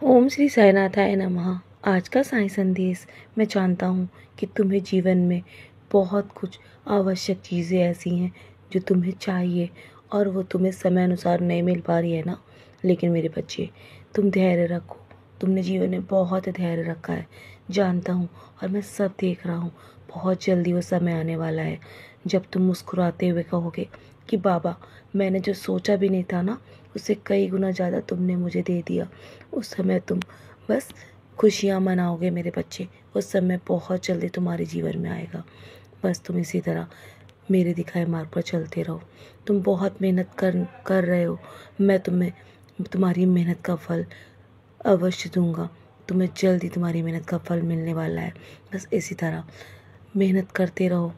ओम श्री साईनाथाय नमः। आज का साई संदेश मैं जानता हूँ कि तुम्हें जीवन में बहुत कुछ आवश्यक चीज़ें ऐसी हैं जो तुम्हें चाहिए और वो तुम्हें समय अनुसार नहीं मिल पा रही है ना। लेकिन मेरे बच्चे, तुम धैर्य रखो। तुमने जीवन में बहुत धैर्य रखा है, जानता हूँ, और मैं सब देख रहा हूँ। बहुत जल्दी वो समय आने वाला है जब तुम मुस्कुराते हुए कहोगे कि बाबा, मैंने जो सोचा भी नहीं था ना, उससे कई गुना ज़्यादा तुमने मुझे दे दिया। उस समय तुम बस खुशियाँ मनाओगे मेरे बच्चे। उस समय बहुत जल्दी तुम्हारे जीवन में आएगा। बस तुम इसी तरह मेरे दिखाए मार्ग पर चलते रहो। तुम बहुत मेहनत कर रहे हो। मैं तुम्हें तुम्हारी मेहनत का फल अवश्य दूंगा। तुम्हें जल्दी तुम्हारी मेहनत का फल मिलने वाला है। बस इसी तरह मेहनत करते रहो।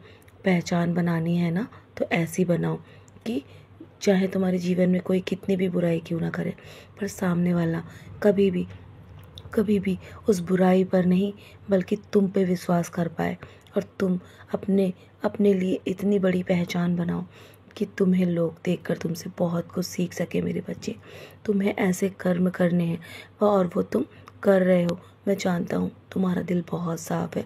पहचान बनानी है ना, तो ऐसी बनाओ कि चाहे तुम्हारे जीवन में कोई कितनी भी बुराई क्यों ना करे, पर सामने वाला कभी भी उस बुराई पर नहीं बल्कि तुम पे विश्वास कर पाए, और तुम अपने अपने लिए इतनी बड़ी पहचान बनाओ कि तुम्हें लोग देखकर तुमसे बहुत कुछ सीख सके मेरे बच्चे। तुम्हें ऐसे कर्म करने हैं और वो तुम कर रहे हो। मैं जानता हूँ तुम्हारा दिल बहुत साफ है।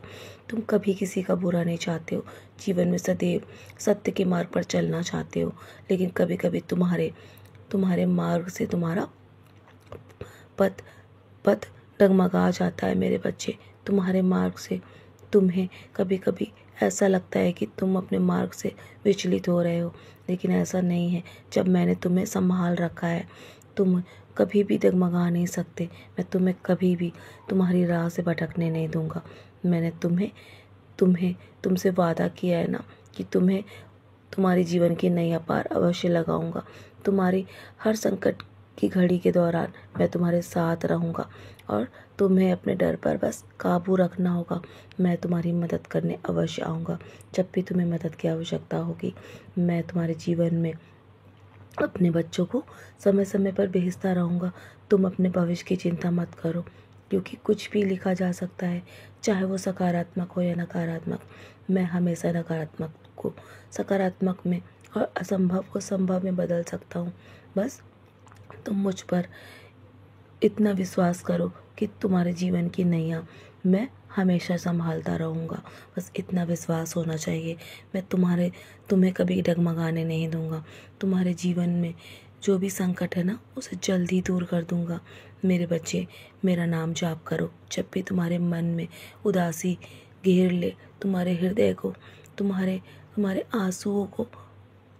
तुम कभी किसी का बुरा नहीं चाहते हो। जीवन में सदैव सत्य के मार्ग पर चलना चाहते हो। लेकिन कभी कभी तुम्हारे तुम्हारे मार्ग से तुम्हारा पथ पथ डगमगा जाता है मेरे बच्चे। तुम्हारे मार्ग से तुम्हें कभी कभी ऐसा लगता है कि तुम अपने मार्ग से विचलित हो रहे हो, लेकिन ऐसा नहीं है। जब मैंने तुम्हें संभाल रखा है, तुम कभी भी डगमगा नहीं सकते। मैं तुम्हें कभी भी तुम्हारी राह से भटकने नहीं दूंगा। मैंने तुम्हें तुम्हें तुमसे वादा किया है ना कि तुम्हें तुम्हारे जीवन की नैया पार अवश्य लगाऊंगा। तुम्हारी हर संकट की घड़ी के दौरान मैं तुम्हारे साथ रहूंगा, और तुम्हें अपने डर पर बस काबू रखना होगा। मैं तुम्हारी मदद करने अवश्य आऊँगा। जब भी तुम्हें मदद की आवश्यकता होगी, मैं तुम्हारे जीवन में अपने बच्चों को समय समय पर भेजता रहूँगा। तुम अपने भविष्य की चिंता मत करो, क्योंकि कुछ भी लिखा जा सकता है, चाहे वो सकारात्मक हो या नकारात्मक। मैं हमेशा नकारात्मक को सकारात्मक में और असंभव को संभव में बदल सकता हूँ। बस तुम मुझ पर इतना विश्वास करो कि तुम्हारे जीवन की नैया मैं हमेशा संभालता रहूँगा। बस इतना विश्वास होना चाहिए। मैं तुम्हें कभी डगमगाने नहीं दूँगा। तुम्हारे जीवन में जो भी संकट है ना, उसे जल्दी दूर कर दूँगा। मेरे बच्चे, मेरा नाम जाप करो। जब भी तुम्हारे मन में उदासी घेर ले तुम्हारे हृदय को, तुम्हारे तुम्हारे आंसुओं को,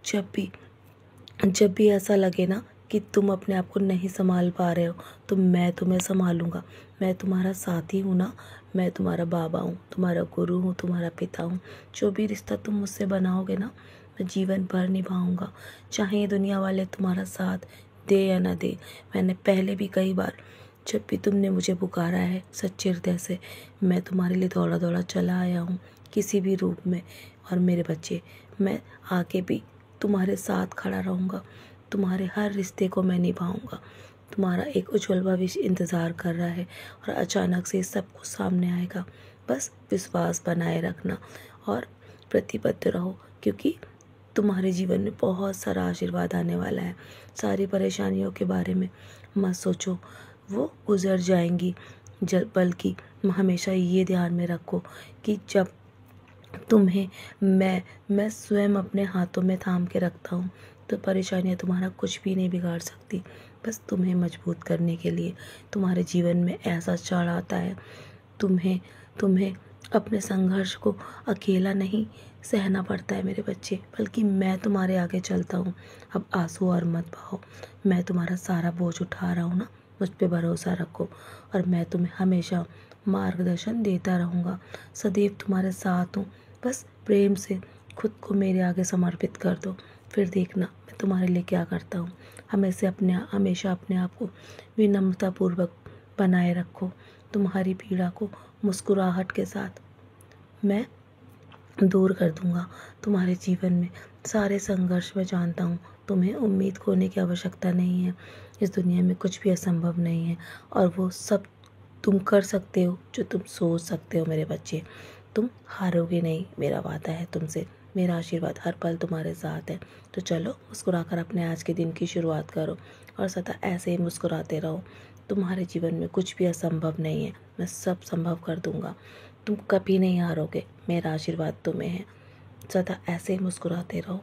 जब भी ऐसा लगे ना कि तुम अपने आप को नहीं संभाल पा रहे हो, तो मैं तुम्हें संभालूंगा। मैं तुम्हारा साथी हूँ ना। मैं तुम्हारा बाबा हूँ, तुम्हारा गुरु हूँ, तुम्हारा पिता हूँ। जो भी रिश्ता तुम मुझसे बनाओगे ना, मैं जीवन भर निभाऊंगा। चाहे ये दुनिया वाले तुम्हारा साथ दे या ना दे। मैंने पहले भी कई बार, जब भी तुमने मुझे पुकारा है सच्चे हृदय से, मैं तुम्हारे लिए दौड़ा दौड़ा चला आया हूँ किसी भी रूप में। और मेरे बच्चे, मैं आगे भी तुम्हारे साथ खड़ा रहूँगा। तुम्हारे हर रिश्ते को मैं निभाऊंगा। तुम्हारा एक उज्जवल भविष्य इंतज़ार कर रहा है, और अचानक से सब कुछ सामने आएगा। बस विश्वास बनाए रखना और प्रतिबद्ध रहो, क्योंकि तुम्हारे जीवन में बहुत सारा आशीर्वाद आने वाला है। सारी परेशानियों के बारे में मत सोचो, वो गुजर जाएंगी। बल्कि हमेशा ये ध्यान में रखो कि जब तुम्हें मैं स्वयं अपने हाथों में थाम के रखता हूँ, तो परेशानियाँ तुम्हारा कुछ भी नहीं बिगाड़ सकती। बस तुम्हें मजबूत करने के लिए तुम्हारे जीवन में ऐसा चढ़ आता है। तुम्हें तुम्हें अपने संघर्ष को अकेला नहीं सहना पड़ता है मेरे बच्चे, बल्कि मैं तुम्हारे आगे चलता हूँ। अब आंसू और मत बहाओ। मैं तुम्हारा सारा बोझ उठा रहा हूँ ना। मुझ पे भरोसा रखो, और मैं तुम्हें हमेशा मार्गदर्शन देता रहूँगा। सदैव तुम्हारे साथ हूँ। बस प्रेम से खुद को मेरे आगे समर्पित कर दो, फिर देखना मैं तुम्हारे लिए क्या करता हूँ। हमेशा अपने आप को विनम्रतापूर्वक बनाए रखो। तुम्हारी पीड़ा को मुस्कुराहट के साथ मैं दूर कर दूंगा। तुम्हारे जीवन में सारे संघर्ष मैं जानता हूँ। तुम्हें उम्मीद खोने की आवश्यकता नहीं है। इस दुनिया में कुछ भी असंभव नहीं है, और वो सब तुम कर सकते हो जो तुम सोच सकते हो मेरे बच्चे। तुम हारोगे नहीं, मेरा वादा है तुमसे। मेरा आशीर्वाद हर पल तुम्हारे साथ है। तो चलो, मुस्कुराकर अपने आज के दिन की शुरुआत करो, और सदा ऐसे ही मुस्कुराते रहो। तुम्हारे जीवन में कुछ भी असंभव नहीं है, मैं सब संभव कर दूंगा। तुम कभी नहीं हारोगे, मेरा आशीर्वाद तुम्हें है। सदा ऐसे ही मुस्कुराते रहो।